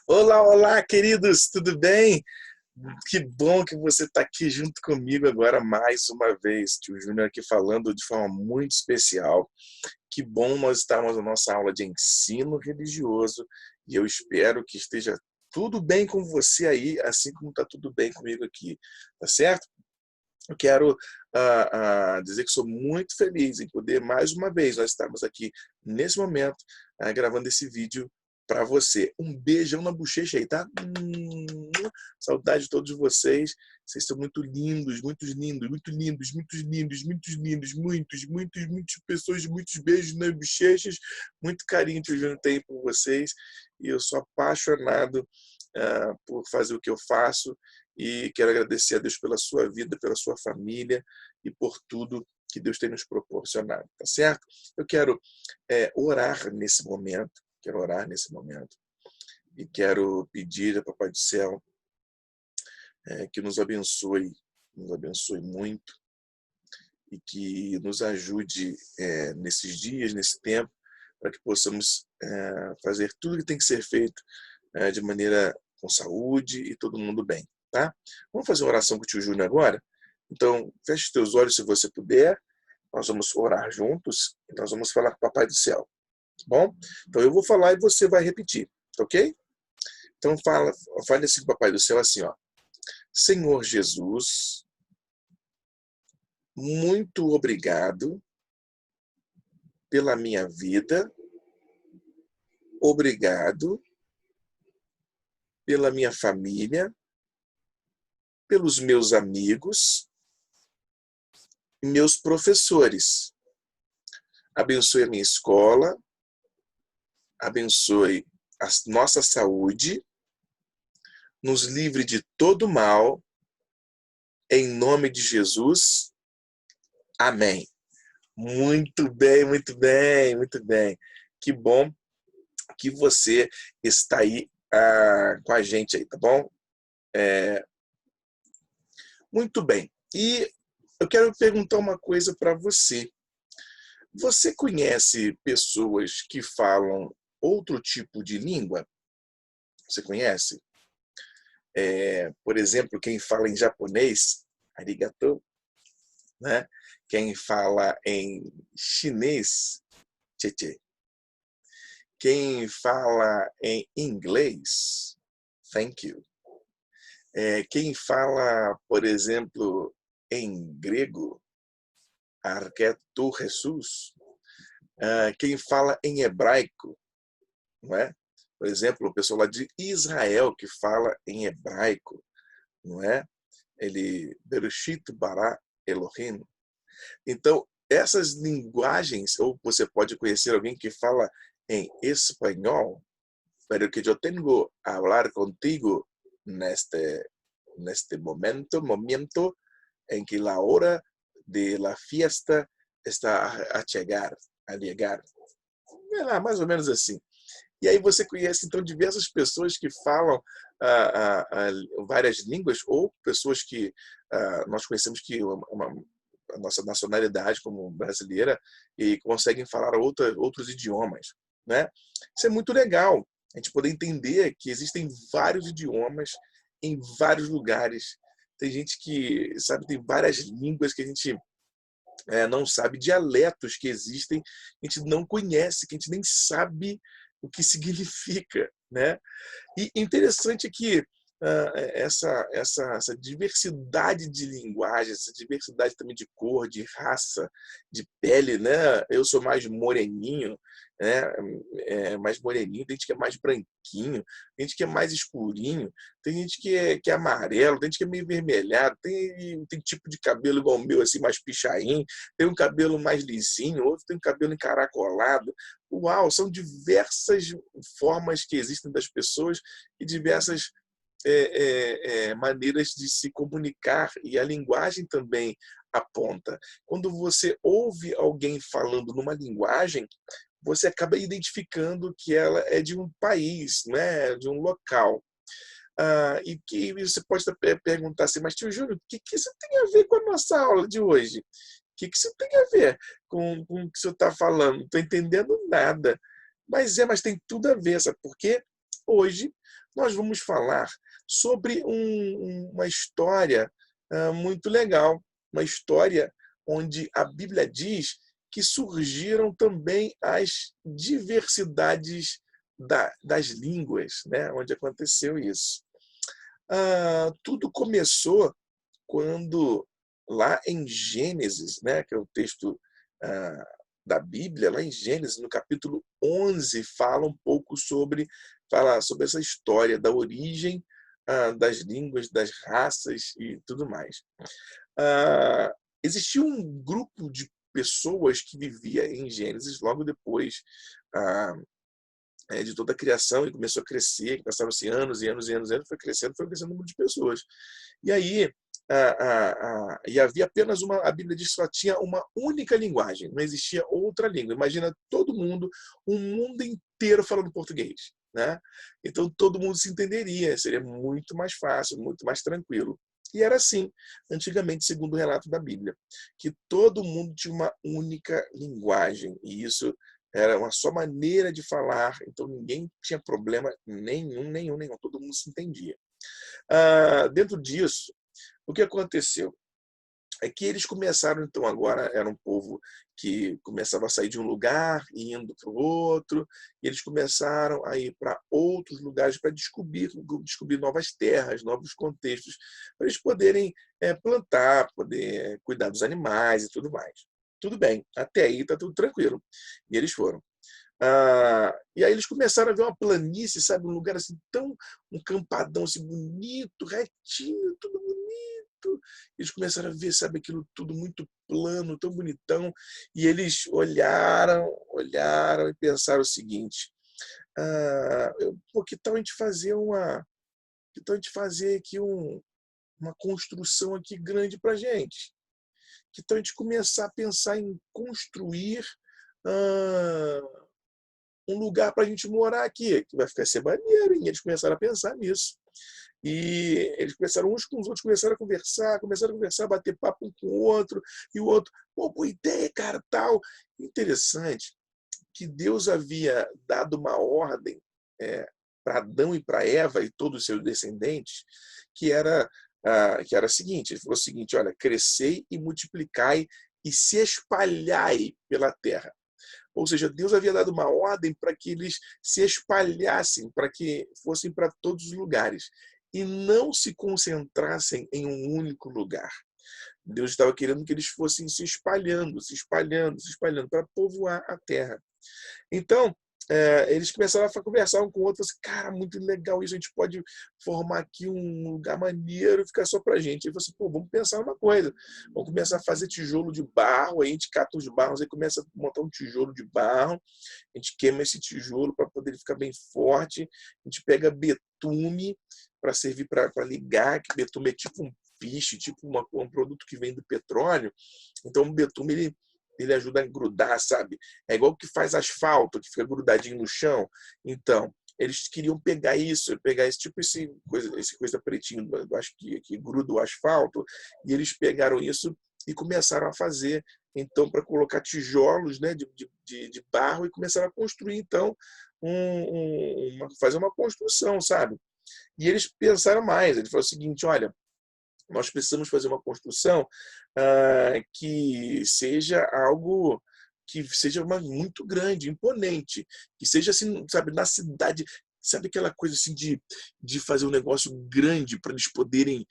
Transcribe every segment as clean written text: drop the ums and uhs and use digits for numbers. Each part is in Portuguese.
Olá, olá, queridos, tudo bem? Que bom que você está aqui junto comigo agora mais uma vez. Tio Júnior aqui falando de forma muito especial. Que bom nós estarmos na nossa aula de ensino religioso e eu espero que esteja tudo bem com você aí, assim como está tudo bem comigo aqui, tá certo? Eu quero dizer que sou muito feliz em poder, mais uma vez, nós estarmos aqui nesse momento, gravando esse vídeo para você. Um beijão na bochecha aí, tá? Saudade de todos vocês. Vocês são muito lindos, muito lindos, muito lindos, muito lindos, muito lindos, muitas pessoas, muitos beijos nas bochechas, muito carinho que o Júnior tem por vocês. E eu sou apaixonado por fazer o que eu faço e quero agradecer a Deus pela sua vida, pela sua família e por tudo que Deus tem nos proporcionado, tá certo? Eu quero orar nesse momento, e quero pedir ao Papai do Céu que nos abençoe muito e que nos ajude nesses dias, nesse tempo, para que possamos fazer tudo que tem que ser feito de maneira com saúde e todo mundo bem, tá? Vamos fazer uma oração com o tio Júnior agora? Então, feche os teus olhos se você puder. Nós vamos orar juntos e nós vamos falar com o Papai do Céu, tá bom? Então eu vou falar e você vai repetir, tá ok? Então fale assim com o Papai do Céu assim, ó. Senhor Jesus, muito obrigado pela minha vida, obrigado pela minha família, pelos meus amigos e meus professores. Abençoe a minha escola, abençoe a nossa saúde, nos livre de todo mal, em nome de Jesus. Amém. Muito bem, muito bem, muito bem. Que bom que você está aí com a gente aí, tá bom? Muito bem. E eu quero perguntar uma coisa para você. Você conhece pessoas que falam outro tipo de língua? Você conhece? Por exemplo, quem fala em japonês, arigato, né? Quem fala em chinês, tchê. Quem fala em inglês, thank you. Quem fala, por exemplo, em grego, arquetu Jesus. Quem fala em hebraico, não é? Por exemplo, o pessoal lá de Israel que fala em hebraico, não é? Ele, Berushit bara Elohim. Então, essas linguagens, ou você pode conhecer alguém que fala em espanhol, pero que eu tenho a falar contigo neste momento em que a hora de la fiesta está a chegar, a chegar. É lá, mais ou menos assim. E aí você conhece, então, diversas pessoas que falam várias línguas, ou pessoas que nós conhecemos que a nossa nacionalidade como brasileira e conseguem falar outros idiomas, né? Isso é muito legal, a gente poder entender que existem vários idiomas em vários lugares. Tem gente que, sabe, tem várias línguas que a gente não sabe, dialetos que existem, a gente não conhece, que a gente nem sabe o que significa, né? E interessante que essa diversidade de linguagens, essa diversidade também de cor, de raça, de pele, né? Eu sou mais moreninho, né? Mais moreninho, tem gente que é mais branquinho, tem gente que é mais escurinho, tem gente que é amarelo, tem gente que é meio vermelhado, tem tipo de cabelo igual o meu, assim, mais pichain, tem um cabelo mais lisinho, outro tem um cabelo encaracolado. Uau, são diversas formas que existem das pessoas e diversas maneiras de se comunicar, e a linguagem também aponta. Quando você ouve alguém falando numa linguagem, você acaba identificando que ela é de um país, né, de um local. E que você pode perguntar assim, mas tio Júnior, o que isso tem a ver com a nossa aula de hoje? O que isso tem a ver com o que o senhor está falando? Não estou entendendo nada. Mas tem tudo a ver, sabe por quê? Hoje nós vamos falar sobre uma história muito legal, uma história onde a Bíblia diz que surgiram também as diversidades das línguas, né, onde aconteceu isso. Tudo começou quando, lá em Gênesis, né, que é o texto ah, da Bíblia, lá em Gênesis, no capítulo 11, fala sobre essa história da origem das línguas, das raças e tudo mais. Ah, Existia um grupo de pessoas que vivia em Gênesis logo depois ah, de toda a criação, e começou a crescer, passaram-se anos e anos e anos, e anos, foi crescendo o número de pessoas. E aí, e havia apenas a Bíblia diz que só tinha uma única linguagem, não existia outra língua. Imagina todo mundo, um mundo inteiro falando português, né? Então todo mundo se entenderia, seria muito mais fácil, muito mais tranquilo. E era assim, antigamente, segundo o relato da Bíblia, que todo mundo tinha uma única linguagem, e isso era uma só maneira de falar, então ninguém tinha problema nenhum, todo mundo se entendia. Dentro disso, o que aconteceu? É que eles começaram, então, agora era um povo que começava a sair de um lugar e indo para o outro, e eles começaram a ir para outros lugares para descobrir novas terras, novos contextos, para eles poderem plantar, poder cuidar dos animais e tudo mais. Tudo bem, até aí está tudo tranquilo. E eles foram. E aí eles começaram a ver uma planície, sabe, um lugar assim um campadão assim bonito, retinho, tudo bonito. Eles começaram a ver, sabe, aquilo tudo muito plano, tão bonitão, e eles olharam e pensaram o seguinte: pô, que tal a gente fazer aqui uma construção aqui grande para gente? Que tal a gente começar a pensar em construir um lugar para a gente morar aqui, que vai ficar ser maneiro, e eles começaram a pensar nisso. E eles começaram uns com os outros, começaram a conversar, bater papo um com o outro, e o outro, pô, boa ideia, cara, tal. Interessante que Deus havia dado uma ordem para Adão e para Eva e todos os seus descendentes, que era a seguinte, ele falou o seguinte: olha, crescei e multiplicai e se espalhai pela terra. Ou seja, Deus havia dado uma ordem para que eles se espalhassem, para que fossem para todos os lugares e não se concentrassem em um único lugar. Deus estava querendo que eles fossem se espalhando, para povoar a terra. Então, eles começaram a conversar um com o outro, assim, cara, muito legal isso, a gente pode formar aqui um lugar maneiro e ficar só pra gente. Aí você, pô, vamos pensar uma coisa, vamos começar a fazer tijolo de barro, aí a gente cata os barros, aí começa a montar um tijolo de barro, a gente queima esse tijolo para poder ficar bem forte, a gente pega betume para servir para ligar, que betume é tipo um piche, tipo um produto que vem do petróleo, então o betume ele ajuda a grudar, sabe? É igual que faz asfalto, que fica grudadinho no chão. Então, eles queriam pegar isso, pegar esse coisa pretinho, acho que gruda o asfalto, e eles pegaram isso e começaram a fazer, então, para colocar tijolos, né, de barro, e começaram a construir, então, fazer uma construção, sabe? E eles pensaram mais, eles falaram o seguinte: olha, nós precisamos fazer uma construção que seja algo que seja muito grande, imponente, que seja assim, sabe, na cidade, sabe aquela coisa assim de fazer um negócio grande para eles poderem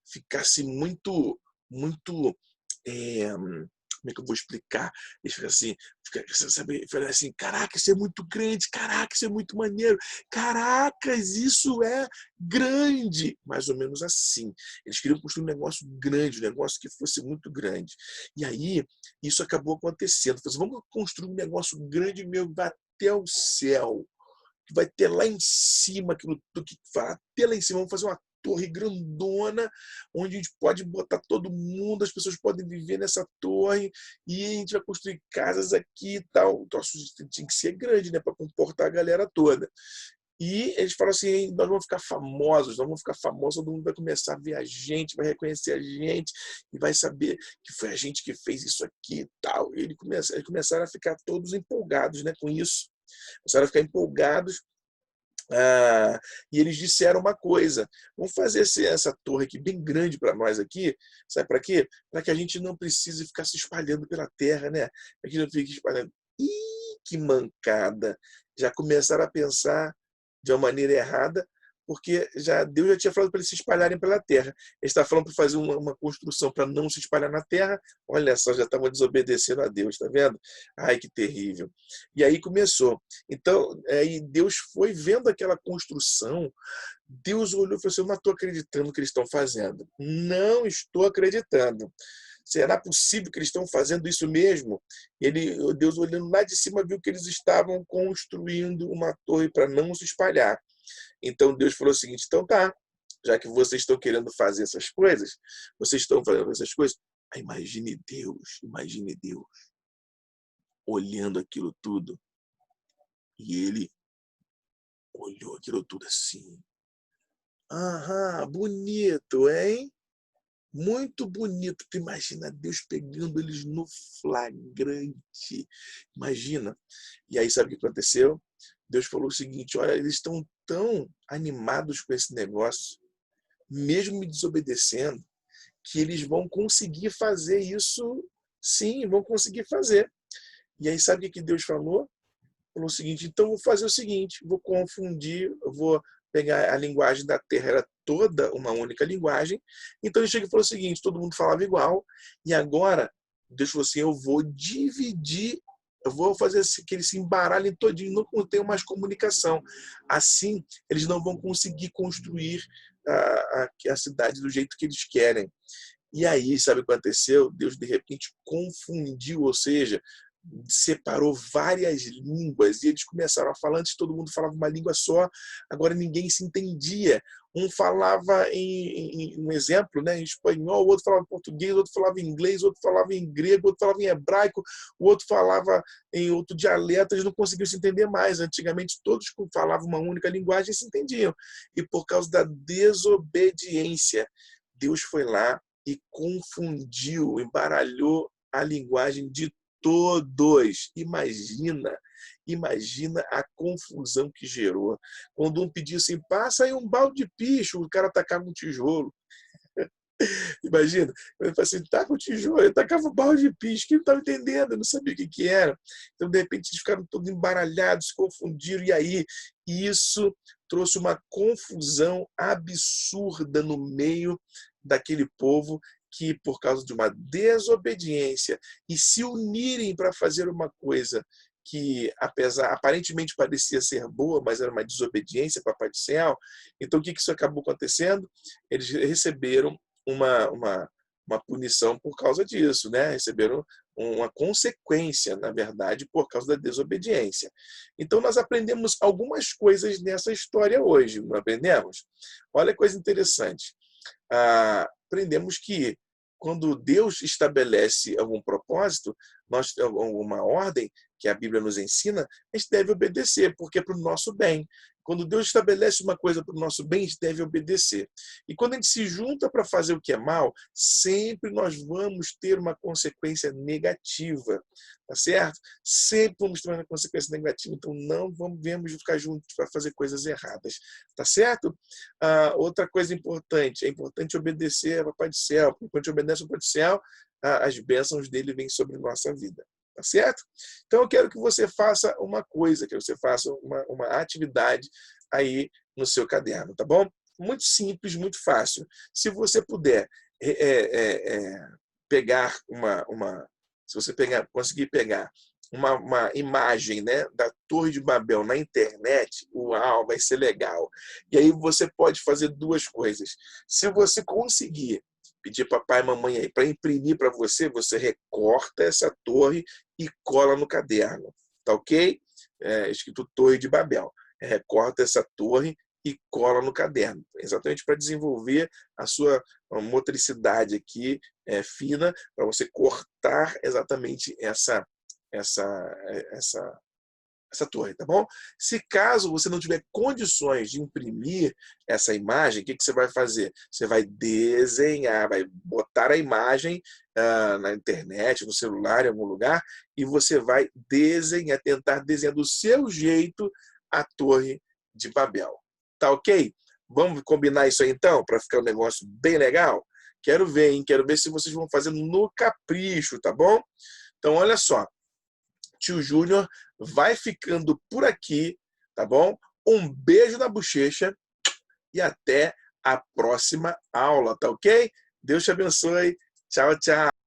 ficar assim muito como é que eu vou explicar? Eles ficam assim, sabe, assim, caraca, isso é muito grande, caraca, isso é muito maneiro, caracas, isso é grande, mais ou menos assim. Eles queriam construir um negócio grande, um negócio que fosse muito grande. E aí, isso acabou acontecendo. Falei, vamos construir um negócio grande mesmo, vai até o céu, que vai ter lá em cima, aquilo que vai até lá em cima, vamos fazer uma torre grandona, onde a gente pode botar todo mundo, as pessoas podem viver nessa torre, e a gente vai construir casas aqui e tal. Então, tinha que ser grande, né, para comportar a galera toda. E eles falam assim: nós vamos ficar famosos, todo mundo vai começar a ver a gente, vai reconhecer a gente, e vai saber que foi a gente que fez isso aqui e tal. E eles começaram a ficar todos empolgados, né, com isso. Começaram a ficar empolgados E eles disseram uma coisa: vamos fazer essa torre aqui bem grande para nós aqui, sabe para quê? Para que a gente não precise ficar se espalhando pela terra, né? Para que não fique espalhando. Ih, que mancada! Já começaram a pensar de uma maneira errada, porque Deus já tinha falado para eles se espalharem pela terra. Ele está falando para fazer uma construção para não se espalhar na terra. Olha só, já estavam desobedecendo a Deus, tá vendo? Ai, que terrível. E aí começou. Então, aí Deus foi vendo aquela construção. Deus olhou e falou assim: eu não estou acreditando no que eles estão fazendo. Não estou acreditando. Será possível que eles estão fazendo isso mesmo? Deus, olhando lá de cima, viu que eles estavam construindo uma torre para não se espalhar. Então Deus falou o seguinte: então tá, já que vocês estão querendo fazer essas coisas, vocês estão fazendo essas coisas, imagine Deus olhando aquilo tudo, e ele olhou aquilo tudo assim. Aham, bonito, hein? Muito bonito. Tu imagina Deus pegando eles no flagrante. Imagina. E aí, sabe o que aconteceu? Deus falou o seguinte: olha, eles estão tão animados com esse negócio, mesmo me desobedecendo, que eles vão conseguir fazer isso. Sim, vão conseguir fazer. E aí, sabe o que Deus falou? Falou o seguinte: então vou fazer o seguinte, vou confundir, vou pegar a linguagem da terra, era toda uma única linguagem. Então ele chega e falou o seguinte: todo mundo falava igual, e agora Deus falou assim: eu vou dividir, eu vou fazer que eles se embaralhem todinho, não tenham mais comunicação. Assim, eles não vão conseguir construir a cidade do jeito que eles querem. E aí, sabe o que aconteceu? Deus, de repente, confundiu, ou seja, separou várias línguas e eles começaram a falar. Antes todo mundo falava uma língua só, agora ninguém se entendia. Um falava um exemplo, né, em espanhol, o outro falava em português, o outro falava em inglês, o outro falava em grego, o outro falava em hebraico, o outro falava em outro dialeto. Eles não conseguiam se entender mais. Antigamente todos falavam uma única linguagem e se entendiam. E por causa da desobediência, Deus foi lá e confundiu, embaralhou a linguagem de todos. Imagina a confusão que gerou. Quando um pediu assim: passa aí um balde de picho, o cara tacava um tijolo. Imagina, eu falei assim: taca o tijolo, eu tacava um balde de picho, que não estava entendendo, eu não sabia o que era. Então, de repente, eles ficaram todos embaralhados, se confundiram, e aí isso trouxe uma confusão absurda no meio daquele povo, que, por causa de uma desobediência e se unirem para fazer uma coisa que, apesar aparentemente parecia ser boa, mas era uma desobediência para Papai do Céu. Então, o que isso acabou acontecendo? Eles receberam uma punição por causa disso, né? Receberam uma consequência, na verdade, por causa da desobediência. Então, nós aprendemos algumas coisas nessa história hoje, não aprendemos? Olha que coisa interessante. Aprendemos que quando Deus estabelece algum propósito, alguma ordem que a Bíblia nos ensina, a gente deve obedecer, porque é para o nosso bem. Quando Deus estabelece uma coisa para o nosso bem, a gente deve obedecer. E quando a gente se junta para fazer o que é mal, sempre nós vamos ter uma consequência negativa, tá certo? Sempre vamos ter uma consequência negativa, então não vamos ficar juntos para fazer coisas erradas, tá certo? Outra coisa importante, é importante obedecer ao Papai do Céu, porque quando a gente obedece ao Papai do Céu, as bênçãos dele vêm sobre nossa vida. Tá certo? Então eu quero que você faça uma coisa, que você faça uma atividade aí no seu caderno, tá bom? Muito simples, muito fácil. Se você puder pegar se você conseguir pegar uma imagem, né, da Torre de Babel na internet, uau, vai ser legal. E aí você pode fazer duas coisas. Se você conseguir pedir papai e mamãe aí para imprimir para você, você recorta essa torre e cola no caderno, tá ok? Escrito Torre de Babel. Recorta essa torre e cola no caderno, exatamente para desenvolver a sua motricidade aqui fina, para você cortar exatamente essa torre, tá bom? Se caso você não tiver condições de imprimir essa imagem, o que você vai fazer? Você vai desenhar, vai botar a imagem na internet, no celular, em algum lugar, e você vai desenhar, tentar desenhar do seu jeito a Torre de Babel. Tá ok? Vamos combinar isso aí então, para ficar um negócio bem legal? Quero ver, hein? Quero ver se vocês vão fazer no capricho, tá bom? Então, olha só. Tio Júnior vai ficando por aqui, tá bom? Um beijo na bochecha e até a próxima aula, tá ok? Deus te abençoe. Tchau, tchau.